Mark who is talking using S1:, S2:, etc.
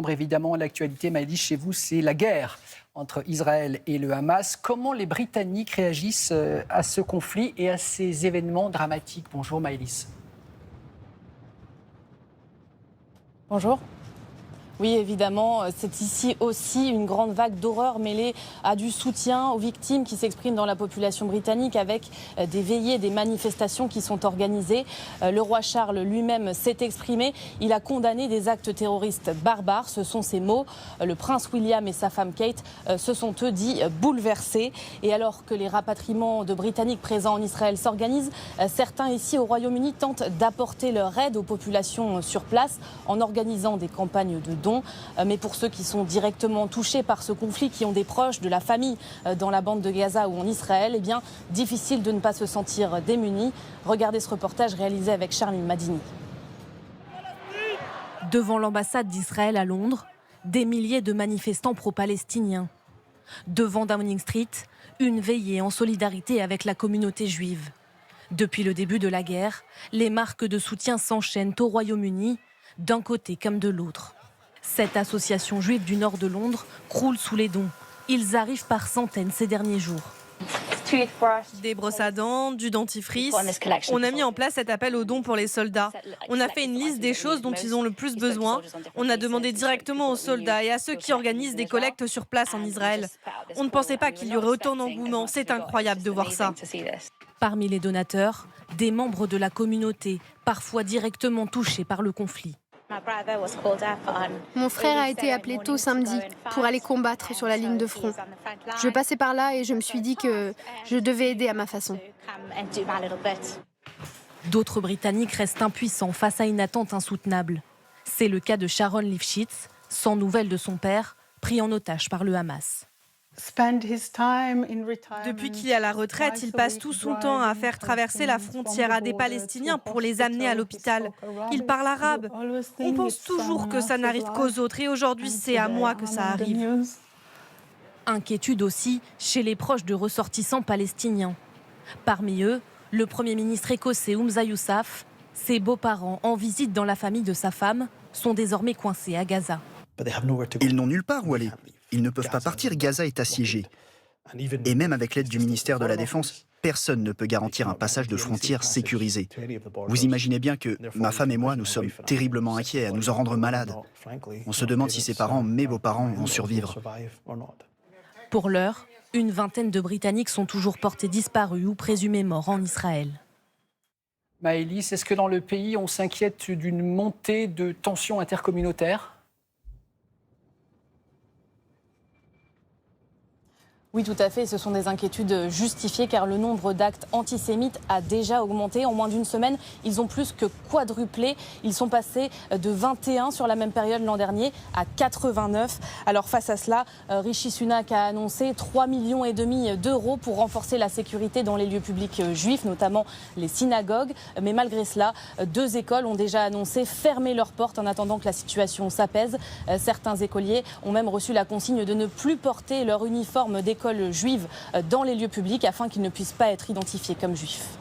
S1: Évidemment, l'actualité, Maëlys, chez vous, c'est la guerre entre Israël et le Hamas. Comment les Britanniques réagissent à ce conflit et à ces événements dramatiques? Bonjour Maëlys.
S2: Bonjour. Oui, évidemment, c'est ici aussi une grande vague d'horreur mêlée à du soutien aux victimes qui s'expriment dans la population britannique avec des veillées, des manifestations qui sont organisées. Le roi Charles lui-même s'est exprimé. Il a condamné des actes terroristes barbares. Ce sont ses mots. Le prince William et sa femme Kate se sont eux dit bouleversés. Et alors que les rapatriements de Britanniques présents en Israël s'organisent, certains ici au Royaume-Uni tentent d'apporter leur aide aux populations sur place en organisant des campagnes de dons. Mais pour ceux qui sont directement touchés par ce conflit, qui ont des proches, de la famille dans la bande de Gaza ou en Israël, eh bien, difficile de ne pas se sentir démunis. Regardez ce reportage réalisé avec Charline Madini.
S3: Devant l'ambassade d'Israël à Londres, des milliers de manifestants pro-palestiniens. Devant Downing Street, une veillée en solidarité avec la communauté juive. Depuis le début de la guerre, les marques de soutien s'enchaînent au Royaume-Uni, d'un côté comme de l'autre. Cette association juive du nord de Londres croule sous les dons. Ils arrivent par centaines ces derniers jours.
S4: Des brosses à dents, du dentifrice. On a mis en place cet appel aux dons pour les soldats. On a fait une liste des choses dont ils ont le plus besoin. On a demandé directement aux soldats et à ceux qui organisent des collectes sur place en Israël. On ne pensait pas qu'il y aurait autant d'engouement. C'est incroyable de voir ça.
S3: Parmi les donateurs, des membres de la communauté, parfois directement touchés par le conflit.
S5: Mon frère a été appelé tôt samedi pour aller combattre sur la ligne de front. Je passais par là et je me suis dit que je devais aider à ma façon.
S3: D'autres Britanniques restent impuissants face à une attente insoutenable. C'est le cas de Sharon Lifshitz, sans nouvelles de son père, pris en otage par le Hamas.
S4: Depuis qu'il est à la retraite, il passe tout son temps à faire traverser la frontière à des Palestiniens pour les amener à l'hôpital. Il parle arabe. On pense toujours que ça n'arrive qu'aux autres et aujourd'hui c'est à moi que ça arrive.
S3: Inquiétude aussi chez les proches de ressortissants palestiniens. Parmi eux, le Premier ministre écossais Humza Yousaf. Ses beaux-parents en visite dans la famille de sa femme sont désormais coincés à Gaza.
S6: Ils n'ont nulle part où aller. Ils ne peuvent pas partir, Gaza est assiégé. Et même avec l'aide du ministère de la Défense, personne ne peut garantir un passage de frontière sécurisé. Vous imaginez bien que ma femme et moi, nous sommes terriblement inquiets à nous en rendre malades. On se demande si ses parents, mes beaux-parents, vont survivre.
S3: Pour l'heure, une vingtaine de Britanniques sont toujours portés disparus ou présumés morts en Israël.
S1: Maëlys, est-ce que dans le pays, on s'inquiète d'une montée de tensions intercommunautaires ?
S2: Oui, tout à fait. Ce sont des inquiétudes justifiées car le nombre d'actes antisémites a déjà augmenté. En moins d'une semaine, ils ont plus que quadruplé. Ils sont passés de 21 sur la même période l'an dernier à 89. Alors face à cela, Rishi Sunak a annoncé 3,5 millions d'euros pour renforcer la sécurité dans les lieux publics juifs, notamment les synagogues. Mais malgré cela, 2 écoles ont déjà annoncé fermer leurs portes en attendant que la situation s'apaise. Certains écoliers ont même reçu la consigne de ne plus porter leur uniforme d'école juive dans les lieux publics afin qu'ils ne puissent pas être identifiés comme juifs.